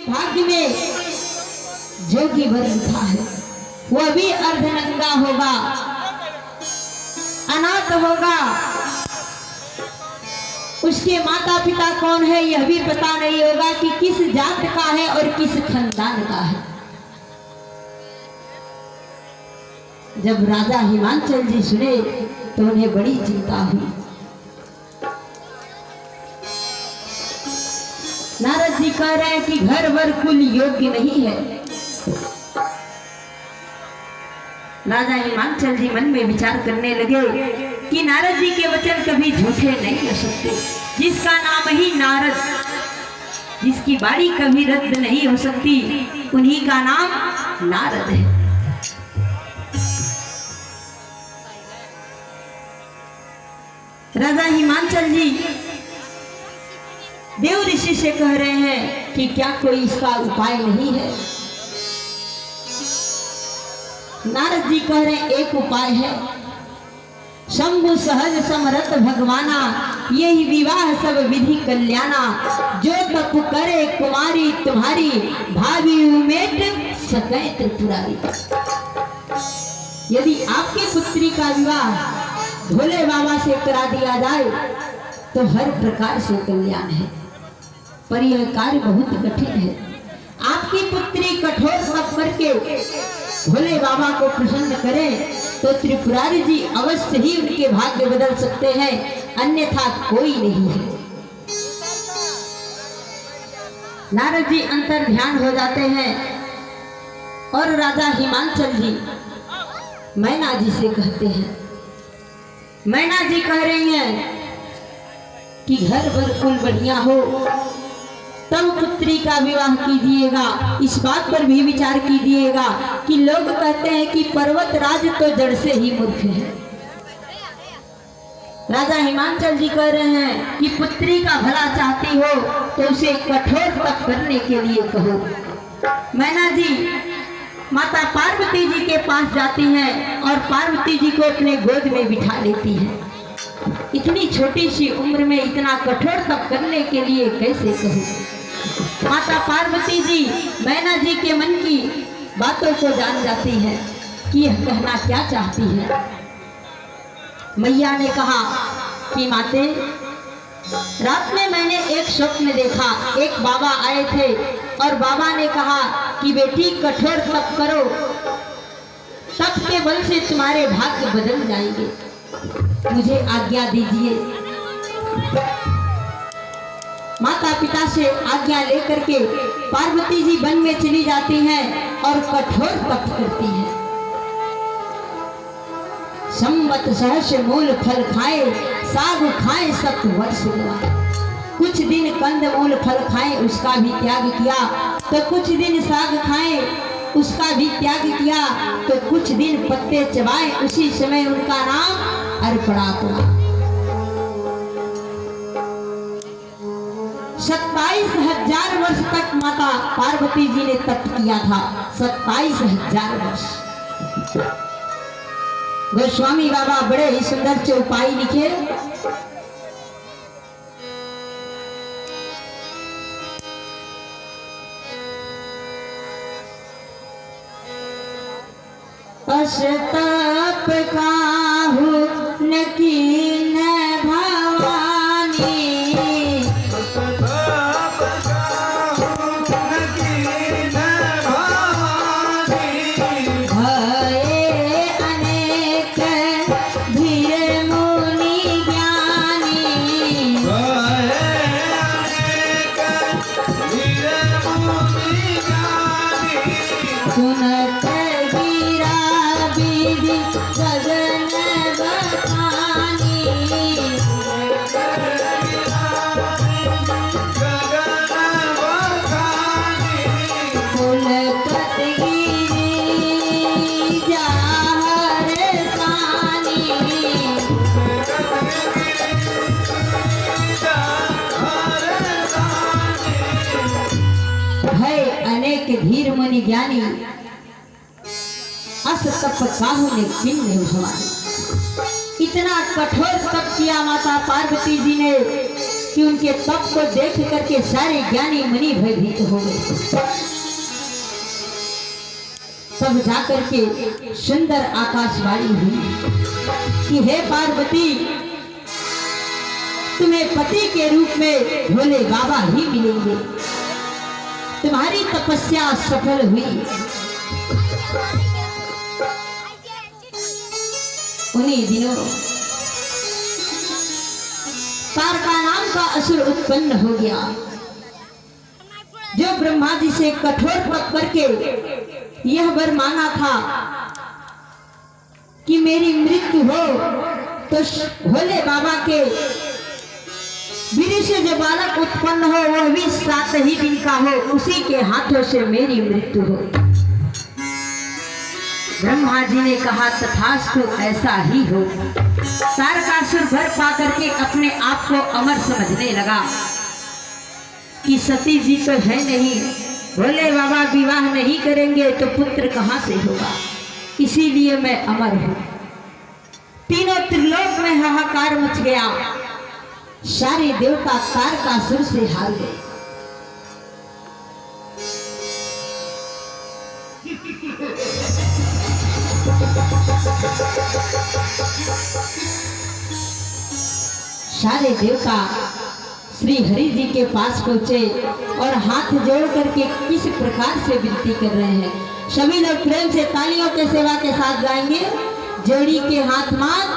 भाग्य में जोगी वर लिखा है, वह भी अर्धनंगा होगा, अनाथ होगा। उसके माता पिता कौन है यह भी पता नहीं होगा कि किस जात का है और किस खानदान का है। जब राजा हिमांचल जी सुने तो उन्हें बड़ी चिंता हुई। नारद जी कह रहे हैं कि घर वर कुल योग्य नहीं है। राजा हिमांचल जी मन में विचार करने लगे कि नारद जी के वचन कभी झूठे नहीं हो सकते। जिसका नाम ही नारद, जिसकी बाणी कभी रद्द नहीं हो सकती, उन्हीं का नाम नारद है। राजा हिमांचल जी देव ऋषि से कह रहे हैं कि क्या कोई इसका उपाय नहीं है। नारद जी कह रहे हैं एक उपाय है, शंभु सहज समरथ भगवाना, यही विवाह सब विधि कल्याणा, जो तप करे कुमारी तुम्हारी, भावी उमेट सकै त्रिपुरारी। यदि आपकी पुत्री का विवाह भोले बाबा से करा दिया जाए तो हर प्रकार से कल्याण है, पर यह कार्य बहुत कठिन है। आपकी पुत्री कठोर तप करके भोले बाबा को प्रसन्न करें तो त्रिपुरारी जी अवश्य ही उनके भाग्य बदल सकते हैं, अन्यथा कोई नहीं है। नारद जी अंतर ध्यान हो जाते हैं और राजा हिमांचल जी मैना जी से कहते हैं। मैना जी कह रही हैं कि घर भर कुल बढ़िया हो तब पुत्री का विवाह कीजिएगा। इस बात पर भी विचार कीजिएगा कि लोग कहते हैं कि पर्वत राज तो जड़ से ही मूर्ख है। राजा हिमांचल जी कह रहे हैं कि पुत्री का भला चाहती हो तो उसे कठोर तप करने के लिए कहो। मैना जी माता पार्वती जी के पास जाती हैं और पार्वती जी को अपने गोद में बिठा लेती हैं। इतनी छोटी सी उम्र में इतना कठोर तप करने के लिए कैसे कहूँ। माता पार्वती जी मैना जी के मन की बातों को जान जाती है कि यह कहना क्या चाहती है। मैया ने कहा कि माते, रात में मैंने एक स्वप्न देखा। एक बाबा आए थे और बाबा ने कहा कि बेटी कठोर तप करो, तप के बल से तुम्हारे भाग्य बदल जाएंगे, मुझे आज्ञा दीजिए। माता पिता से आज्ञा लेकर के पार्वती जी वन में चली जाती हैं और कठोर तप करती हैं। संवत सहस्र मूल फल खाए, साग खाए 7 वर्ष गवाए। कुछ दिन कंद मूल फल खाए, उसका भी त्याग किया, तो कुछ दिन साग खाए, उसका भी त्याग किया, तो कुछ दिन पत्ते चबाए। उसी समय उनका नाम अर्पणा पड़ा। 27,000 वर्ष तक माता पार्वती जी ने तप किया था। 27,000 वर्ष। गोस्वामी बाबा बड़े ही सुंदर से उपाय लिखे। अष्टप काहू न कीन भवानी, सुनत गिरा विधि गगन बखानी। पुलकत गिरी जाहर सानी। भय अनेक धीर मुनि ज्ञानी, अस तप काहू ने किन्न भवानी। इतना कठोर तप किया माता पार्वती जी ने कि उनके तप को देख करके सारे ज्ञानी मुनि भयभीत हो गए। तब जाकर के सुंदर आकाशवाणी हुई कि हे पार्वती, तुम्हें पति के रूप में भोले बाबा ही मिलेंगे। तुम्हारी तपस्या सफल हुई। उन्हीं दिनों तारका नाम का असुर उत्पन्न हो गया, जो ब्रह्मा जी से कठोर तप करके यह वर मांगा था कि मेरी मृत्यु हो तो भोले बाबा के वीर से जो बालक उत्पन्न हो वह भी 7 ही दिन का हो, उसी के हाथों से मेरी मृत्यु हो। ब्रह्मा जी ने कहा तथास्तु, ऐसा ही हो। तारकासुर भर पा करके अपने आप को अमर समझने लगा कि सती जी तो है नहीं, भोले बाबा विवाह नहीं करेंगे तो पुत्र कहां से होगा, इसीलिए मैं अमर हूं। तीनों त्रिलोक में हाहाकार मच गया। सारे देवता तारकासुर से हार गए। सारे देवता श्री हरि जी के पास पहुंचे और हाथ जोड़ करके किस प्रकार से विनती कर रहे हैं। सभी लोग प्रेम से तालियों के सेवा के साथ गाएंगे। जोड़ी के हाथ मात